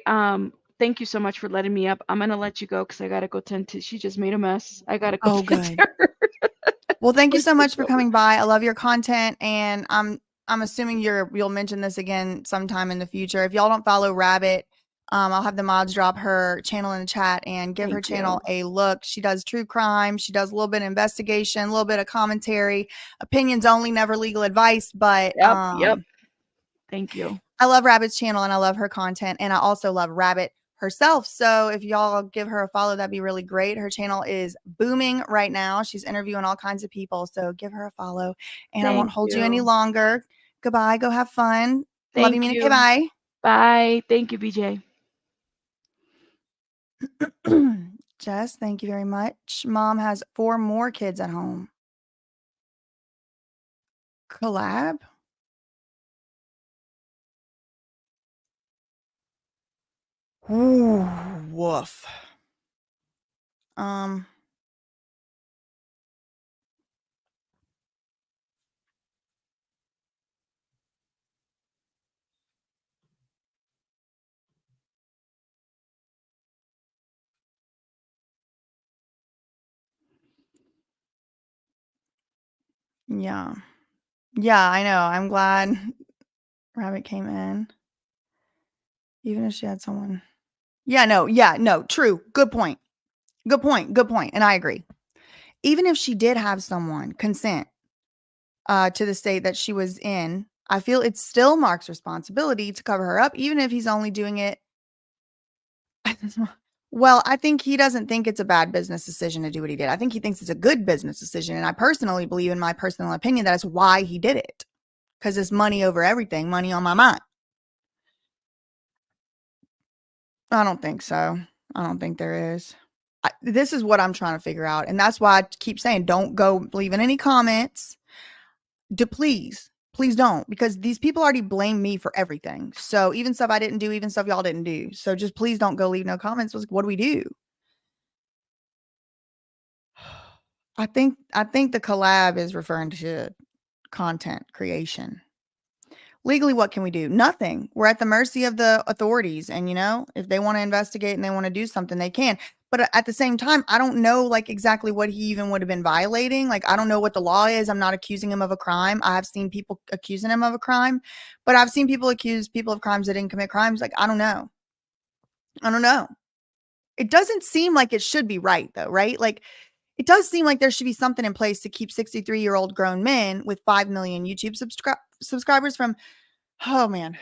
thank you so much for letting me up. I'm gonna let you go because I gotta go tend to. She just made a mess. I gotta go Oh, tend to good. her. Well, thank you Before so she much takes for over. coming by. I love your content, and I'm assuming you'll mention this again sometime in the future. If y'all don't follow Rabbit, I'll have the mods drop her channel in the chat and give her Thank you. channel a look. She does true crime. She does a little bit of investigation, a little bit of commentary, opinions only, never legal advice. But Yep, yep. Thank you. I love Rabbit's channel and I love her content, and I also love Rabbit herself. So if y'all give her a follow, that'd be really great. Her channel is booming right now. She's interviewing all kinds of people. So give her a follow, and I won't Thank hold you any you. longer. Goodbye. Go have fun. Love you, Thank Mina. Okay, you. bye. Bye. Thank you, BJ. Jess, thank you very much. Mom has 4 more kids at home. Collab? Ooh, woof. Um, yeah. Yeah, I know. I'm glad Rabbit came in. Even if she had someone. Yeah, no, true. Good point. Good point. Good point. And I agree. Even if she did have someone consent to the state that she was in, I feel it's still Mark's responsibility to cover her up, even if he's only doing it. Well, I think he doesn't think it's a bad business decision to do what he did. I think he thinks it's a good business decision. And I personally believe, in my personal opinion, that is why he did it. Because it's money over everything, money on my mind. I don't think so. I don't think there is. This is what I'm trying to figure out. And that's why I keep saying, don't go leaving any comments. Please don't, because these people already blame me for everything. So even stuff I didn't do, even stuff y'all didn't do. So just please don't go leave no comments. What do we do? I think the collab is referring to content creation. Legally, what can we do? Nothing. We're at the mercy of the authorities. And, if they want to investigate and they want to do something, they can. But at the same time, I don't know like exactly what he even would have been violating. Like, I don't know what the law is. I'm not accusing him of a crime. I have seen people accusing him of a crime, but I've seen people accuse people of crimes that didn't commit crimes. Like, I don't know. I don't know. It doesn't seem like it should be right, though, right? Like, it does seem like there should be something in place to keep 63-year-old grown men with 5 million YouTube subscribers from, oh man.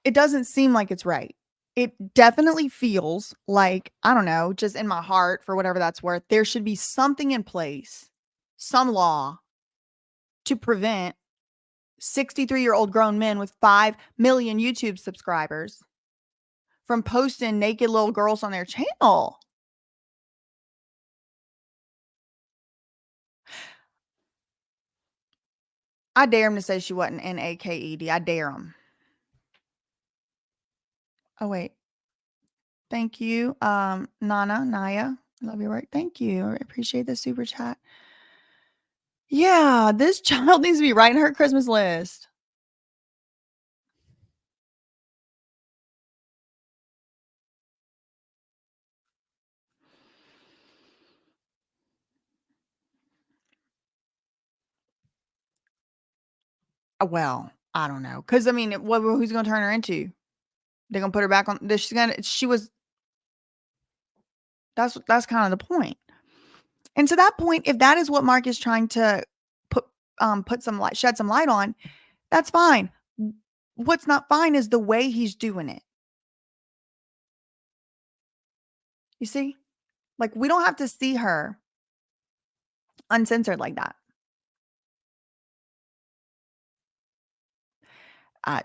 It doesn't seem like it's right. It definitely feels like, I don't know, just in my heart, for whatever that's worth, there should be something in place, some law to prevent 63-year-old grown men with 5 million YouTube subscribers from posting naked little girls on their channel. I dare him to say she wasn't NAKED. I dare him. Oh, wait. Thank you. Naya. Love your work. Thank you. I appreciate the super chat. Yeah, this child needs to be right in her Christmas list. Well, I don't know. Cause I mean, who's gonna turn her into? They're gonna put her back on this. She was, that's kind of the point. And to that point, if that is what Mark is trying to put shed some light on, that's fine. What's not fine is the way he's doing it. You see? Like, we don't have to see her uncensored like that. I,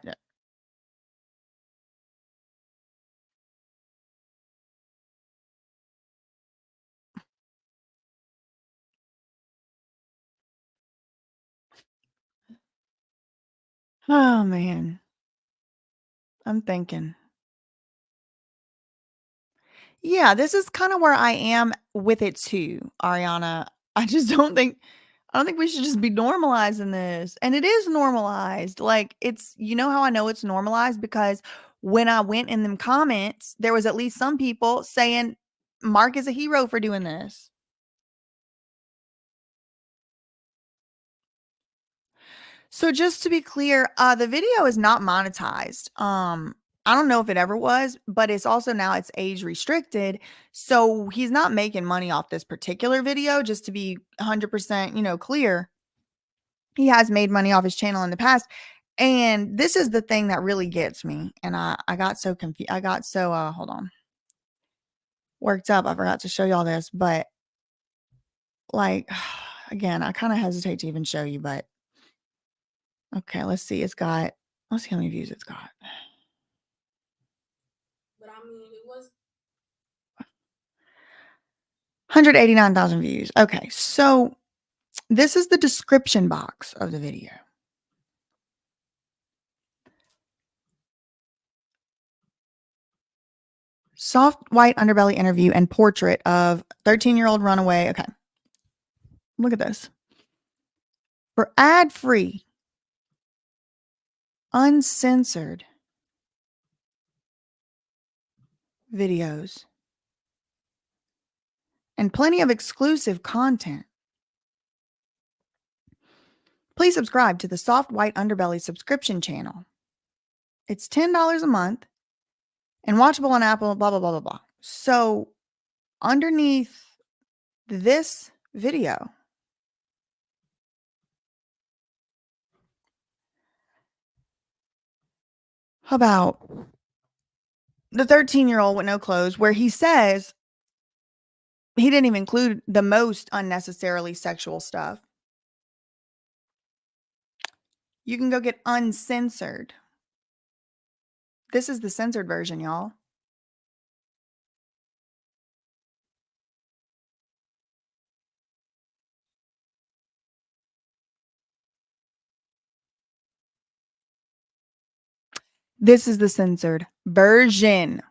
oh man. I'm thinking. Yeah, this is kind of where I am with it too, Ariana. I just don't think I don't think we should just be normalizing this. And it is normalized. Like, it's, you know how I know it's normalized? Because when I went in them comments, there was at least some people saying Mark is a hero for doing this. So just to be clear, the video is not monetized. I don't know if it ever was, but it's also now it's age restricted. So he's not making money off this particular video, just to be 100%, clear. He has made money off his channel in the past. And this is the thing that really gets me. And I got so confused. I got so hold on. Worked up. I forgot to show y'all this, but like again, I kind of hesitate to even show you, but okay, let's see. Let's see how many views it's got. But I mean, it was 189,000 views. Okay, so this is the description box of the video. Soft white underbelly interview and portrait of 13-year-old runaway. Okay. Look at this. For ad-free, uncensored videos and plenty of exclusive content, please subscribe to the Soft White Underbelly subscription channel. It's $10 a month and watchable on Apple, blah, blah, blah, blah, blah. So underneath this video, about the 13-year-old with no clothes, where he says he didn't even include the most unnecessarily sexual stuff. You can go get uncensored. This is the censored version, y'all. This is the censored version.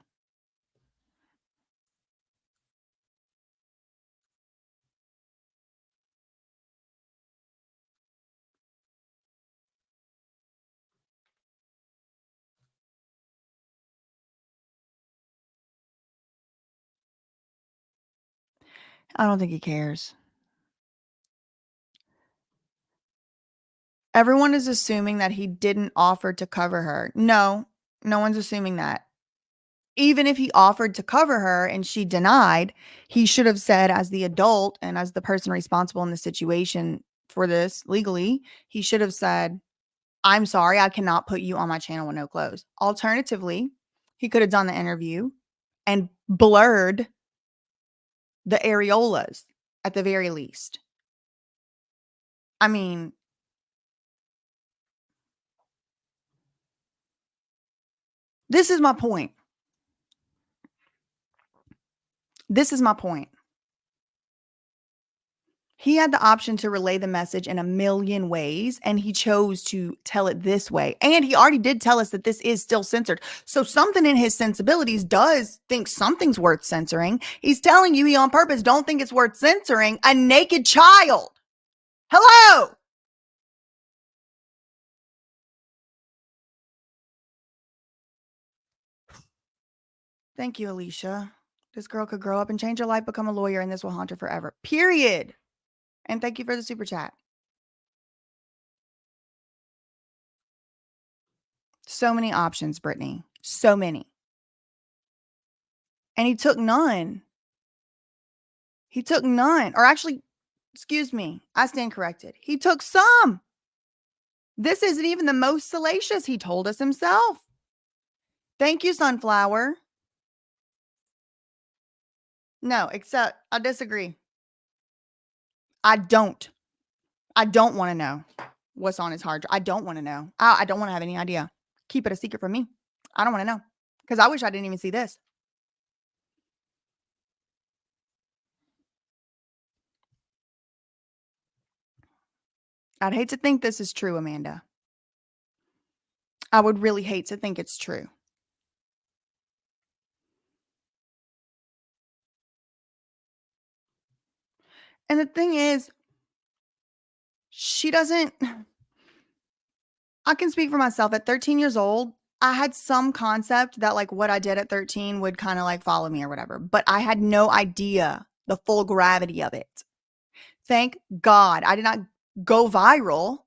I don't think he cares. Everyone is assuming that he didn't offer to cover her. No, no one's assuming that. Even if he offered to cover her and she denied, he should have said, as the adult and as the person responsible in the situation for this legally, he should have said, I'm sorry, I cannot put you on my channel with no clothes. Alternatively, he could have done the interview and blurred the areolas at the very least. I mean, this is my point. This is my point. He had the option to relay the message in a million ways, and he chose to tell it this way. And he already did tell us that this is still censored. So something in his sensibilities does think something's worth censoring. He's telling you he on purpose don't think it's worth censoring a naked child. Hello. Thank you, Alicia. This girl could grow up and change her life, become a lawyer, and this will haunt her forever. Period. And thank you for the super chat. So many options, Brittany. So many. And he took none. He took none. Or actually, excuse me, I stand corrected. He took some. This isn't even the most salacious, he told us himself. Thank you, Sunflower. No, except I disagree. I don't want to know what's on his hard drive. I don't want to know. I don't want to have any idea. Keep it a secret from me. I don't want to know. Because I wish I didn't even see this. I'd hate to think this is true, Amanda. I would really hate to think it's true. And the thing is, she doesn't I can speak for myself. At 13 years old, I had some concept that like what I did at 13 would kind of like follow me or whatever, but I had no idea the full gravity of it. Thank God I did not go viral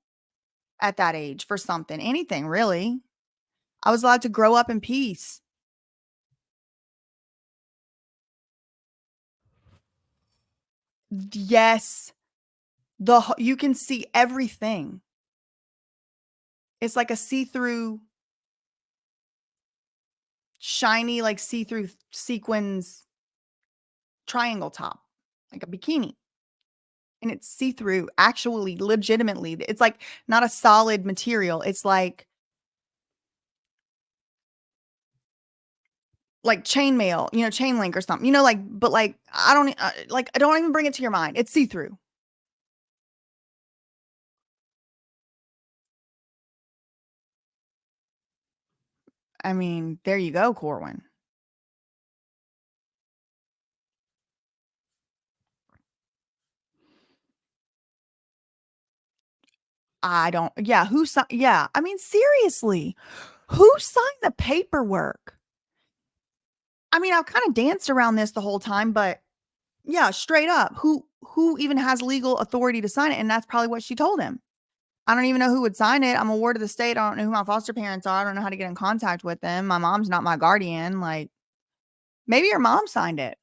at that age for something, anything really. I was allowed to grow up in peace. Yes, you can see everything. It's like a see-through, shiny, like see-through sequins triangle top, like a bikini. And it's see-through, actually, legitimately. It's like not a solid material. It's like chainmail, chain link or something, like, but like, I don't even bring it to your mind. It's see-through. I mean, there you go, Corwin. I don't, yeah, yeah. I mean, seriously, who signed the paperwork? I mean, I've kind of danced around this the whole time, but yeah, straight up, who even has legal authority to sign it? And that's probably what she told him. I don't even know who would sign it. I'm a ward of the state. I don't know who my foster parents are. I don't know how to get in contact with them. My mom's not my guardian. Like, maybe your mom signed it.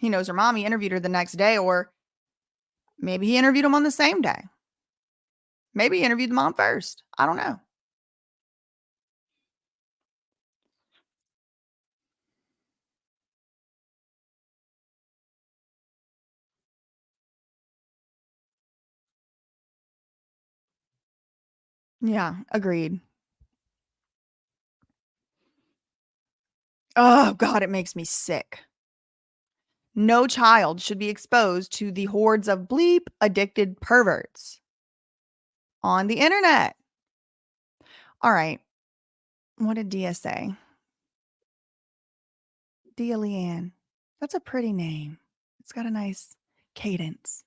He knows her mom. He interviewed her the next day, or maybe he interviewed him on the same day. Maybe he interviewed the mom first. I don't know. Yeah, agreed. Oh, God, it makes me sick. No child should be exposed to the hordes of bleep addicted perverts on the internet. All right. What did Dia say? Dia Leanne. That's a pretty name. It's got a nice cadence.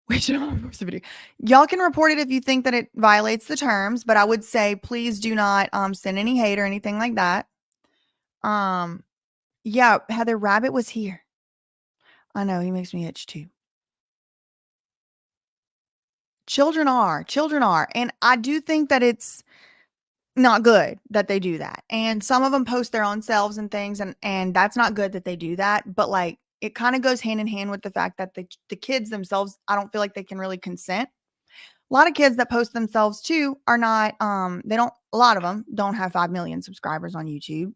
We should post the video. Y'all can report it if you think that it violates the terms, but I would say please do not send any hate or anything like that. Yeah, Heather Rabbit was here. I know, he makes me itch too. Children are. And I do think that it's not good that they do that. And some of them post their own selves and things, and that's not good that they do that. But like, it kind of goes hand in hand with the fact that the kids themselves, I don't feel like they can really consent. A lot of kids that post themselves too are not, they don't, a lot of them don't have 5 million subscribers on YouTube.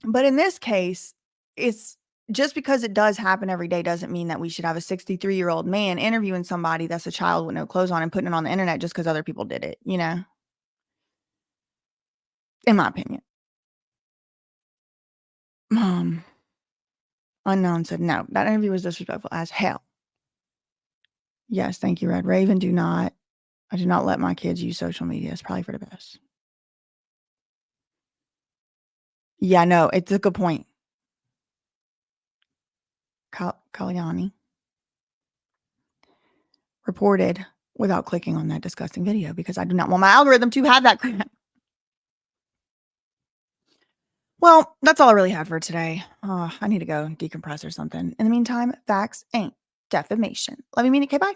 But in this case, it's just because it does happen every day doesn't mean that we should have a 63-year-old man interviewing somebody that's a child with no clothes on and putting it on the internet just because other people did it, in my opinion. Unknown said, no, that interview was disrespectful as hell. Yes, thank you, Red Raven. I do not let my kids use social media. It's probably for the best. Yeah, no, it's a good point. Kalyani reported without clicking on that disgusting video because I do not want my algorithm to have that crap. Well, that's all I really had for today. I need to go decompress or something. In the meantime, facts ain't defamation. Love you, mean it. Okay, bye.